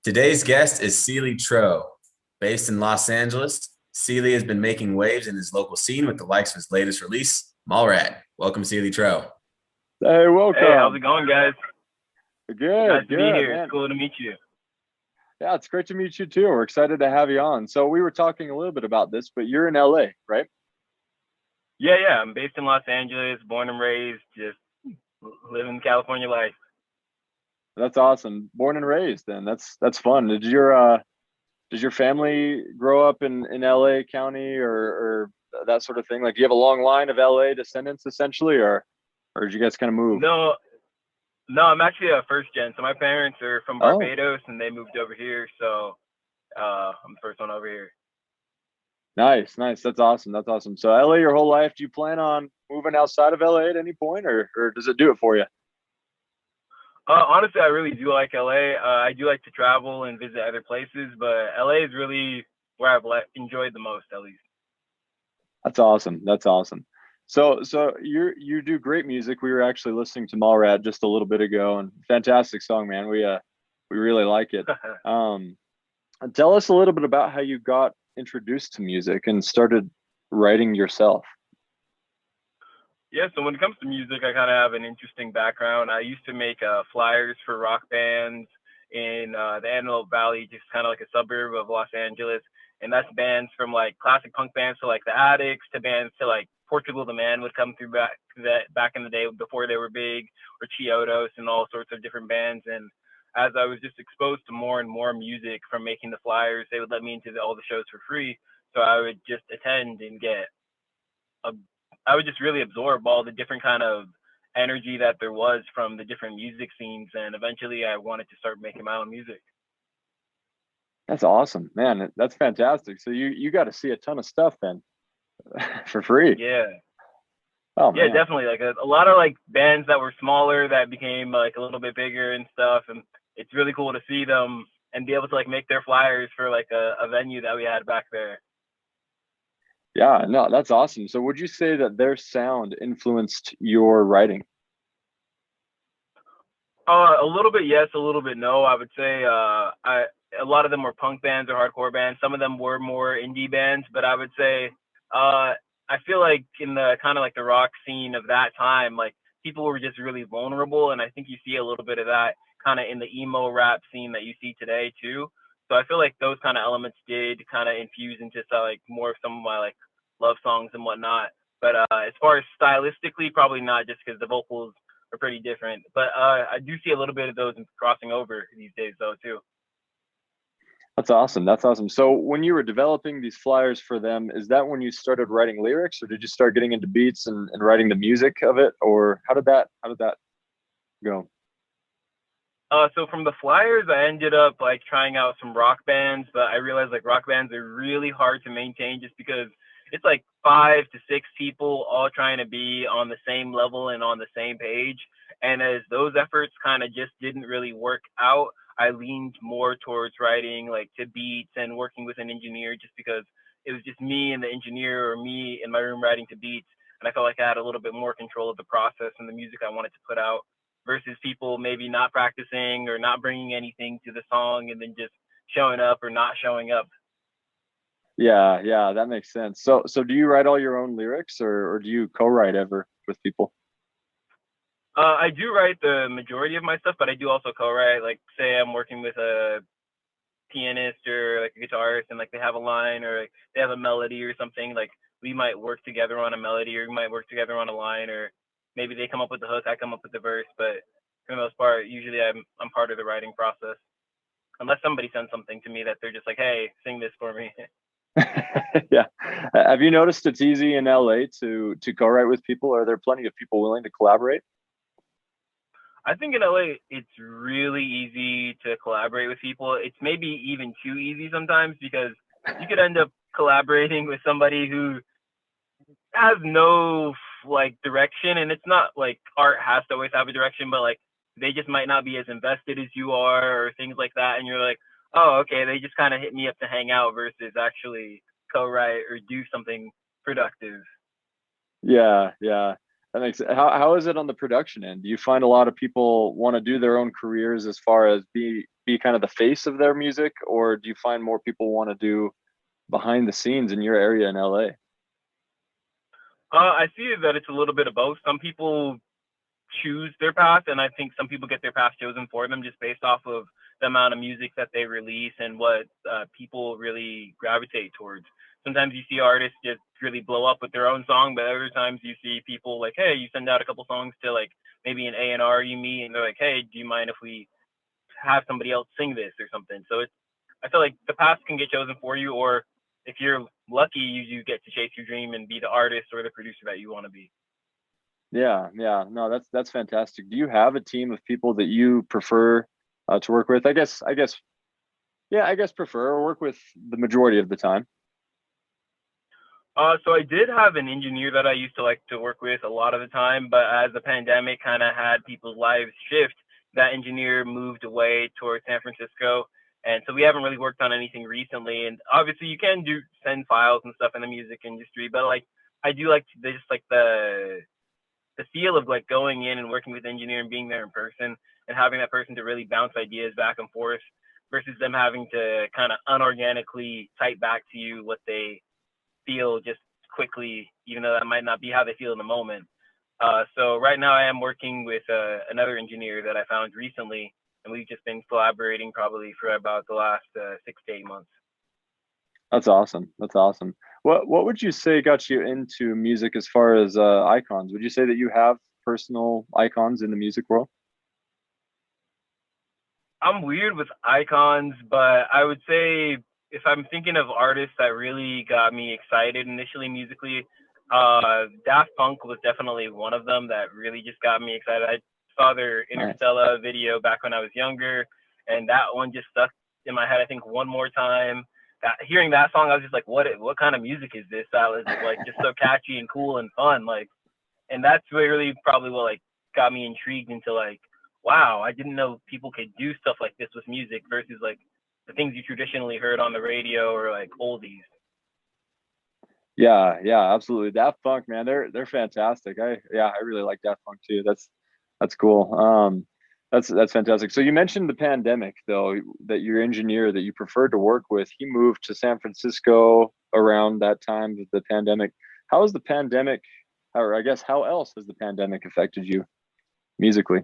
Today's guest is Sealy Troh. Based in Los Angeles, Sealy has been making waves in his local scene with the likes of his latest release, Mallrad. Welcome, Sealy Troh. Hey, Hey, how's it welcome. going, guys? Nice Good, to be good, here. It's man. cool to meet you. Yeah, it's great to meet you too. We're excited to have you on. So we were talking a little bit about this, but you're in LA, right? Yeah. I'm based in Los Angeles, born and raised, just living California life. That's awesome. Born and raised then. That's fun. Does your family grow up in LA County or that sort of thing? Like, do you have a long line of LA descendants essentially, or did you guys kind of move? No, no, I'm actually a first gen. So my parents are from Oh, Barbados and they moved over here. So I'm the first one over here. nice, nice. That's awesome. That's awesome. So LA your whole life. Do you plan on moving outside of LA at any point, or does it do it for you? Honestly, I really do like LA. I do like to travel and visit other places, but LA is really where enjoyed the most, at least. That's awesome. That's awesome. So you do great music. We were actually listening to Mallrad just a little bit ago, and fantastic song, man. We really like it. Um, Tell us a little bit about how you got introduced to music and started writing yourself. Yeah, so when it comes to music, I kind of have an interesting background. I used to make flyers for rock bands in the Antelope Valley, just kind of like a suburb of Los Angeles. And that's bands from like classic punk bands to like the Addicts to bands to like Portugal the Man would come through back in the day before they were big, or Chiodos and all sorts of different bands. And as I was just exposed to more and more music from making the flyers, they would let me into all the shows for free. So I would just attend and get a I would just really absorb all the different kind of energy that there was from the different music scenes, and eventually I wanted to start making my own music. That's awesome, man. That's fantastic. So you got to see a ton of stuff then for free. Yeah, Oh yeah, man. definitely. Like a lot of like bands that were smaller that became like a little bit bigger and stuff, and it's really cool to see them and be able to like make their flyers for like a venue that we had back there. Yeah, no, that's awesome. So would you say that their sound influenced your writing? A little bit yes, a little bit no. I would say a lot of them were punk bands or hardcore bands. Some of them were more indie bands, but I would say uh, I feel like in the kind of like the rock scene of that time, like people were just really vulnerable, and I think you see a little bit of that kind of in the emo rap scene that you see today too. So I feel like those kind of elements did kind of infuse into like more of some of my like love songs and whatnot. But as far as stylistically, probably not, just because the vocals are pretty different. But I do see a little bit of those crossing over these days, though, too. That's awesome. That's awesome. So when you were developing these flyers for them, is that when you started writing lyrics, or did you start getting into beats and writing the music of it, or how did that go? So from the flyers, I ended up like trying out some rock bands, but I realized like rock bands are really hard to maintain just because it's like 5 to 6 people all trying to be on the same level and on the same page. And as those efforts kind of just didn't really work out, I leaned more towards writing like to beats and working with an engineer just because it was just me and the engineer or me in my room writing to beats. And I felt like I had a little bit more control of the process and the music I wanted to put out versus people maybe not practicing or not bringing anything to the song and then just showing up or not showing up. Yeah, yeah, that makes sense. So do you write all your own lyrics, or do you co-write ever with people? I do write the majority of my stuff, but I do also co-write. Like, say I'm working with a pianist or like a guitarist, and like they have a line or like, they have a melody or something. Like we might work together on a melody, or we might work together on a line, or maybe they come up with the hook, I come up with the verse. But for the most part, usually I'm part of the writing process, unless somebody sends something to me that they're just like, hey, sing this for me. Yeah. Have you noticed it's easy in LA to co-write with people? Are there plenty of people willing to collaborate? I think in LA, it's really easy to collaborate with people. It's maybe even too easy sometimes because you could end up collaborating with somebody who has no like direction, and it's not like art has to always have a direction, but like they just might not be as invested as you are or things like that, and you're like, oh, okay, they just kind of hit me up to hang out versus actually co-write or do something productive. Yeah, yeah. That makes it. How is it on the production end? Do you find a lot of people want to do their own careers as far as be kind of the face of their music, or do you find more people want to do behind the scenes in your area in LA? I see that it's a little bit of both. Some people choose their path, and I think some people get their path chosen for them just based off of the amount of music that they release and what people really gravitate towards. Sometimes you see artists just really blow up with their own song, but other times you see people like, hey, you send out a couple songs to like maybe an A&R you meet, and they're like, hey, do you mind if we have somebody else sing this or something? So it's, I feel like the path can get chosen for you, or if you're lucky, you get to chase your dream and be the artist or the producer that you want to be. Yeah, yeah. No, that's fantastic. Do you have a team of people that you prefer to work with? I guess prefer or work with the majority of the time. So I did have an engineer that I used to like to work with a lot of the time, but as the pandemic kind of had people's lives shift, that engineer moved away towards San Francisco, and so we haven't really worked on anything recently. And obviously, you can do send files and stuff in the music industry, but like I do like just like the feel of like going in and working with the engineer and being there in person and having that person to really bounce ideas back and forth versus them having to kind of unorganically type back to you what they feel just quickly, even though that might not be how they feel in the moment. So right now I am working with another engineer that I found recently, and we've just been collaborating probably for about the last 6 to 8 months. That's awesome. That's awesome. What would you say got you into music as far as icons? Would you say that you have personal icons in the music world? I'm weird with icons, but I would say if I'm thinking of artists that really got me excited initially musically, Daft Punk was definitely one of them that really just got me excited. I saw their Nice. Interstellar video back when I was younger, and that one just stuck in my head. I think one more time. Hearing that song, I was just like, what kind of music is this? That was like just so catchy and cool and fun. Like, and that's really probably what like got me intrigued into like, wow, I didn't know people could do stuff like this with music versus like the things you traditionally heard on the radio or like oldies. Yeah, yeah, absolutely. Daft Punk, man, they're fantastic. I really like Daft Punk too. That's cool. That's fantastic. So you mentioned the pandemic though, that your engineer that you preferred to work with, he moved to San Francisco around that time of the pandemic. How has the pandemic, or I guess how else has the pandemic affected you musically?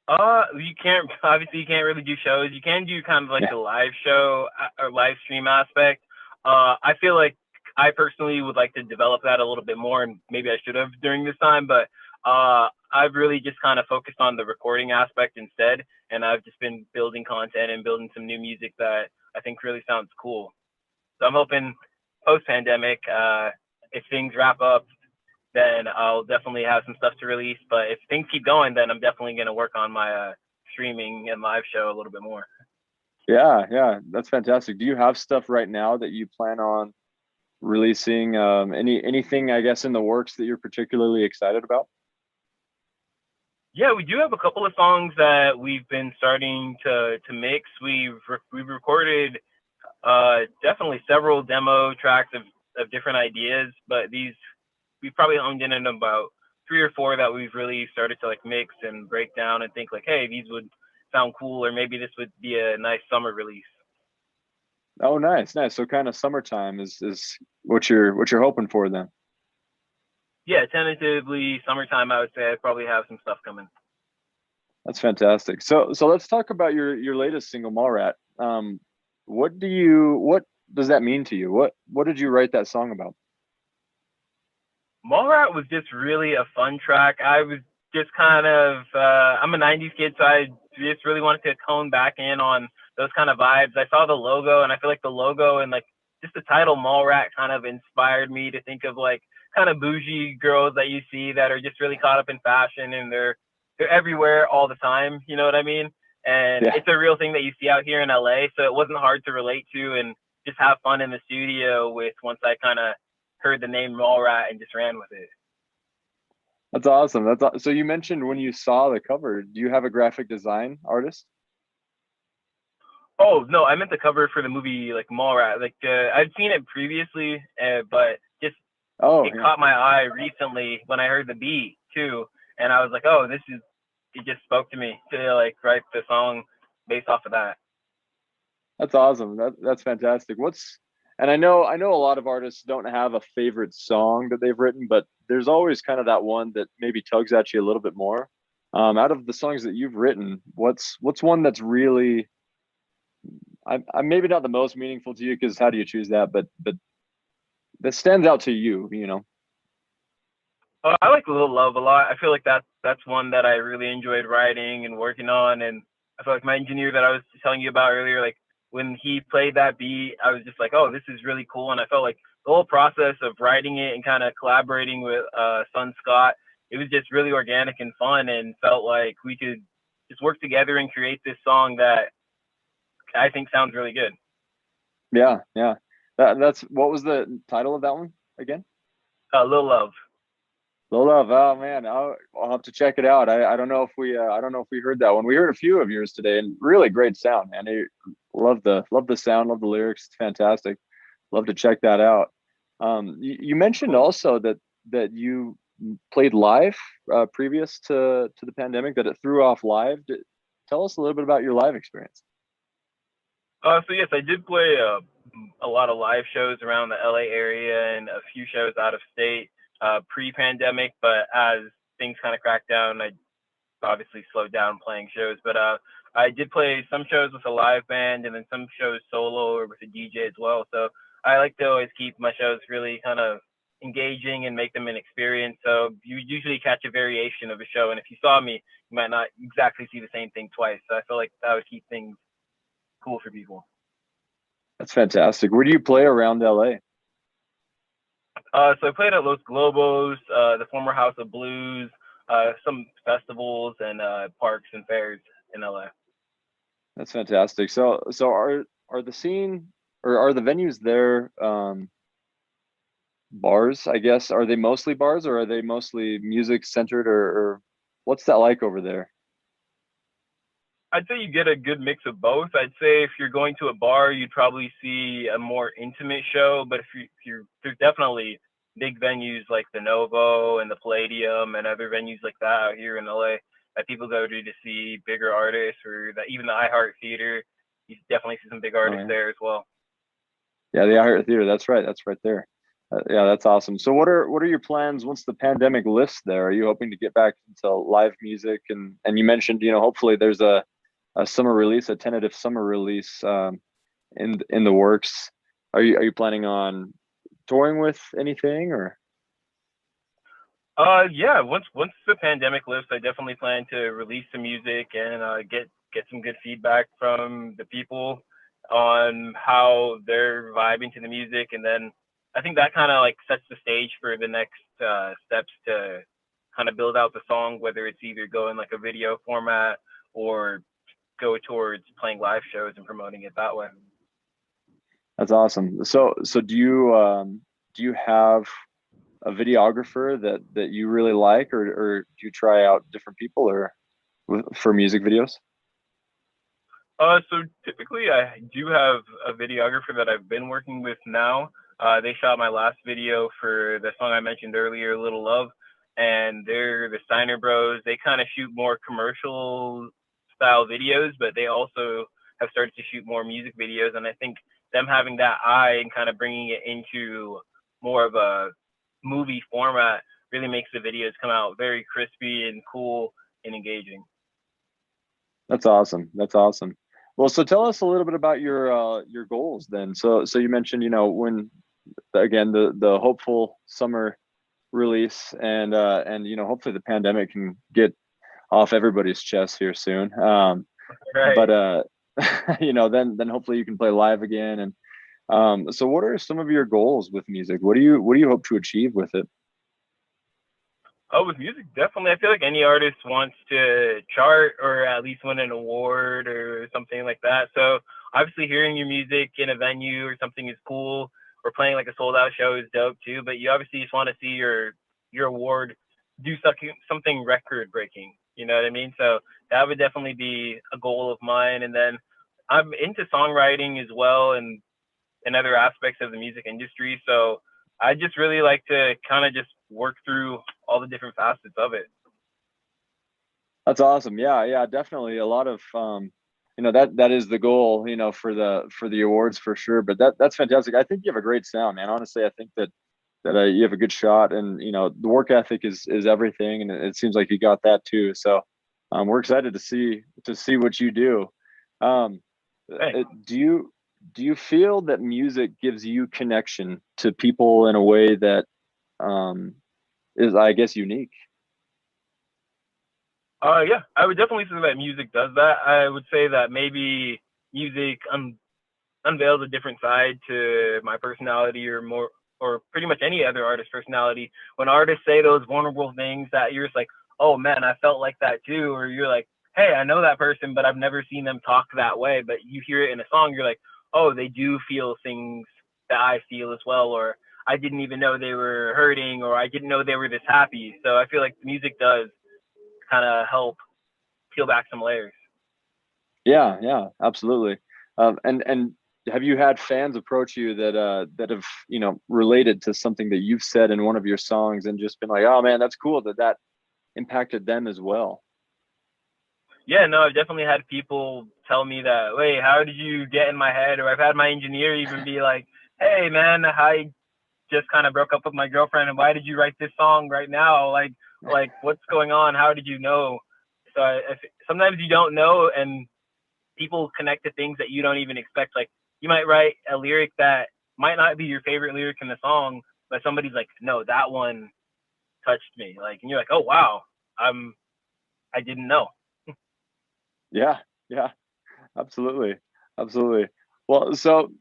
You can't obviously you can't really do shows. You can do kind of like Yeah. the live show or live stream aspect. I feel like I personally would like to develop that a little bit more, and maybe I should have during this time. But I've really just kind of focused on the recording aspect instead, and I've just been building content and building some new music that I think really sounds cool. So I'm hoping post pandemic, if things wrap up, then I'll definitely have some stuff to release. But if things keep going, then I'm definitely going to work on my streaming and live show a little bit more. Yeah, yeah, that's fantastic. Do you have stuff right now that you plan on releasing? Anything I guess in the works that you're particularly excited about? Yeah, we do have a couple of songs that we've been starting to mix. We've recorded definitely several demo tracks of different ideas, but these we've probably honed in on about 3 or 4 that we've really started to like mix and break down and think like, hey, these would sound cool, or maybe this would be a nice summer release. Oh, nice, nice. So kind of summertime is what you're hoping for then. Yeah, tentatively summertime. I would say I probably have some stuff coming. That's fantastic. So let's talk about your latest single, Mallrat. What does that mean to you? What did you write that song about? Mallrat was just really a fun track. I was just kind of I'm a '90s kid, so I just really wanted to hone back in on those kind of vibes. I saw the logo, and I feel like the logo and like just the title Mallrat kind of inspired me to think of like kind of bougie girls that you see that are just really caught up in fashion, and they're everywhere all the time. You know what I mean? And Yeah, it's a real thing that you see out here in LA, so it wasn't hard to relate to and just have fun in the studio with once I kind of heard the name Mallrat and just ran with it. that's awesome. So you mentioned when you saw the cover, do you have a graphic design artist? Oh no, I meant the cover for the movie like Mallrat. Like I'd seen it previously, but just Oh, it yeah. caught my eye recently when I heard the beat too, and I was like, oh, this is. It just spoke to me to like write the song based off of that. That's awesome. That's fantastic. And I know a lot of artists don't have a favorite song that they've written, but there's always kind of that one that maybe tugs at you a little bit more. Out of the songs that you've written, what's one that's really, I'm maybe not the most meaningful to you, because how do you choose that? But that stands out to you, you know? I like Little Love a lot. I feel like that's one that I really enjoyed writing and working on, and I feel like my engineer that I was telling you about earlier, like when he played that beat, I was just like, oh, this is really cool, and I felt like the whole process of writing it and kind of collaborating with Son Scott, it was just really organic and fun, and felt like we could just work together and create this song that I think sounds really good. Yeah, yeah. That's what was the title of that one again? Little Love. Low Love. Oh man, I'll have to check it out. I don't know if I don't know if we heard that one. We heard a few of yours today, and really great sound, man. I love the sound, love the lyrics. It's fantastic. Love to check that out. You mentioned Cool. also that you played live previous to the pandemic. That it threw off live. Tell us a little bit about your live experience. So yes, I did play a lot of live shows around the LA area and a few shows out of state pre-pandemic. But as things kind of cracked down, I obviously slowed down playing shows. But I did play some shows with a live band and then some shows solo or with a DJ as well. So I like to always keep my shows really kind of engaging and make them an experience. So you usually catch a variation of a show, and if you saw me, you might not exactly see the same thing twice. So I feel like that would keep things cool for people. That's fantastic. Where do you play around LA? So I played at Los Globos, the former House of Blues, some festivals and parks and fairs in LA. That's fantastic. So are the scene or are the venues there bars, I guess? Are they mostly bars, or are they mostly music centered, or what's that like over there? I'd say you get a good mix of both. I'd say if you're going to a bar, you'd probably see a more intimate show, but if you're there's definitely big venues like the Novo and the Palladium and other venues like that out here in LA that people go to see bigger artists, or that even the iHeart Theater. You definitely see some big Oh artists yeah. there as well. Yeah, the iHeart Theater. That's right. That's right there. Yeah, that's awesome. So what are your plans once the pandemic lifts there? Are you hoping to get back into live music? And you mentioned, hopefully there's a summer release, a tentative summer release in the works. Are you planning on touring with anything, or? Yeah. Once the pandemic lifts, I definitely plan to release some music and get some good feedback from the people on how they're vibing to the music, and then I think that kind of like sets the stage for the next steps to kind of build out the song, whether it's either go in like a video format or go towards playing live shows and promoting it that way. That's awesome. So do you have a videographer that you really like, or do you try out different people or for music videos? So typically I do have a videographer that I've been working with now. They shot my last video for the song I mentioned earlier, Little Love, and they're the Steiner Bros. They kind of shoot more commercial style videos, but they also have started to shoot more music videos. And I think them having that eye and kind of bringing it into more of a movie format really makes the videos come out very crispy and cool and engaging. That's awesome. That's awesome. Well, so tell us a little bit about your goals then. So you mentioned, when again the hopeful summer release, and hopefully the pandemic can get off everybody's chest here soon. Right. But then hopefully you can play live again. And so what are some of your goals with music? What do you hope to achieve with it? Oh, with music, definitely. I feel like any artist wants to chart or at least win an award or something like that. So obviously, hearing your music in a venue or something is cool. Or playing like a sold out show is dope too. But you obviously just want to see your award do something record breaking. You know what I mean? So that would definitely be a goal of mine. And then I'm into songwriting as well and other aspects of the music industry. So I just really like to kind of just work through all the different facets of it. That's awesome. Yeah, definitely. A lot of that is the goal, for the awards for sure. But that's fantastic. I think you have a great sound, man. Honestly, I think that you have a good shot, and the work ethic is everything, and it seems like you got that too. So we're excited to see what you do. Um, Thanks. do you feel that music gives you connection to people in a way that um, is, I guess, unique? Yeah, I would definitely say that music does that. I would say that maybe music unveils a different side to my personality, or more, or pretty much any other artist personality. When artists say those vulnerable things that you're just like, oh man, I felt like that too, or you're like, hey, I know that person, but I've never seen them talk that way. But you hear it in a song, you're like, oh, they do feel things that I feel as well, or I didn't even know they were hurting, or I didn't know they were this happy. So I feel like music does kind of help peel back some layers. Yeah, absolutely. And have you had fans approach you that have related to something that you've said in one of your songs and just been like, oh man, that's cool that impacted them as well? Yeah, no, I've definitely had people tell me that, wait, how did you get in my head? Or I've had my engineer even be like, hey, man, I just kind of broke up with my girlfriend, and why did you write this song right now? Like what's going on? How did you know? So sometimes you don't know, and people connect to things that you don't even expect. Like you might write a lyric that might not be your favorite lyric in the song, but somebody's like, no, that one touched me. Like, and you're like, oh wow, I didn't know. Yeah, absolutely. Well, so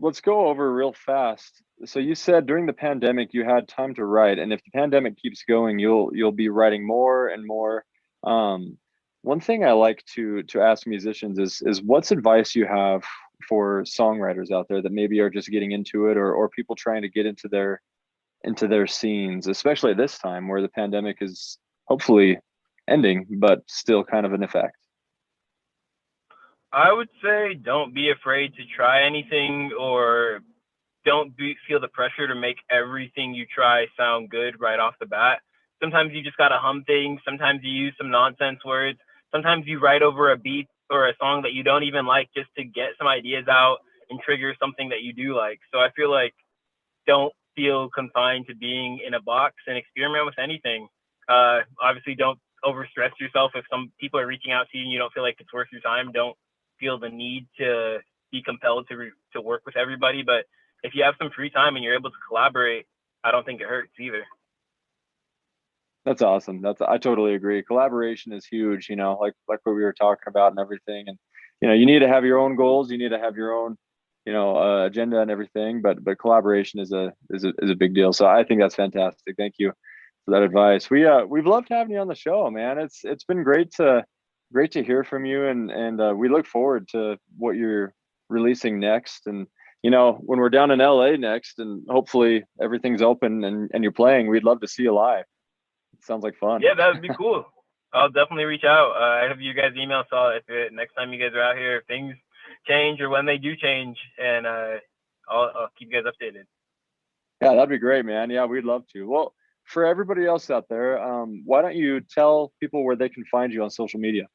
let's go over real fast. So you said during the pandemic you had time to write, and if the pandemic keeps going, you'll be writing more and more. Um, One thing I like to ask musicians is what's advice you have for songwriters out there that maybe are just getting into it, or people trying to get into their scenes, especially at this time where the pandemic is hopefully ending, but still kind of in effect. I would say don't be afraid to try anything, or feel the pressure to make everything you try sound good right off the bat. Sometimes you just gotta hum things. Sometimes you use some nonsense words. Sometimes you write over a beat or a song that you don't even like just to get some ideas out and trigger something that you do like. So I feel like don't feel confined to being in a box and experiment with anything. Obviously, don't overstress yourself. If some people are reaching out to you and you don't feel like it's worth your time, don't feel the need to be compelled to work with everybody. But if you have some free time and you're able to collaborate, I don't think it hurts either. That's awesome. I totally agree. Collaboration is huge, like what we were talking about and everything. And you need to have your own goals, you need to have your own, agenda and everything, but collaboration is a big deal. So I think that's fantastic. Thank you for that advice. We've loved having you on the show, man. It's been great to hear from you, and we look forward to what you're releasing next. And when we're down in LA next and hopefully everything's open and you're playing, we'd love to see you live. Sounds like fun. Yeah, that would be cool. I'll definitely reach out. I have you guys' email, so next time you guys are out here, if things change or when they do change, and I'll keep you guys updated. Yeah, that'd be great, man. Yeah, we'd love to. Well, for everybody else out there, why don't you tell people where they can find you on social media?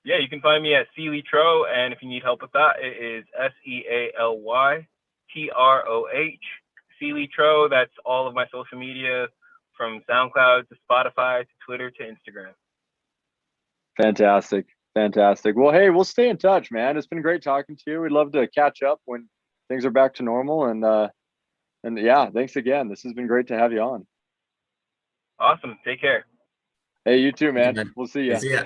Yeah, you can find me at Sealy Troh, and if you need help with that, it is SealyTroh. Sealy Troh. That's all of my social media, from SoundCloud to Spotify to Twitter to Instagram. Fantastic. Well, hey, we'll stay in touch, man. It's been great talking to you. We'd love to catch up when things are back to normal. And yeah, thanks again. This has been great to have you on. Awesome. Take care. Hey, you too, Thank you, man. man. We'll see you. See ya.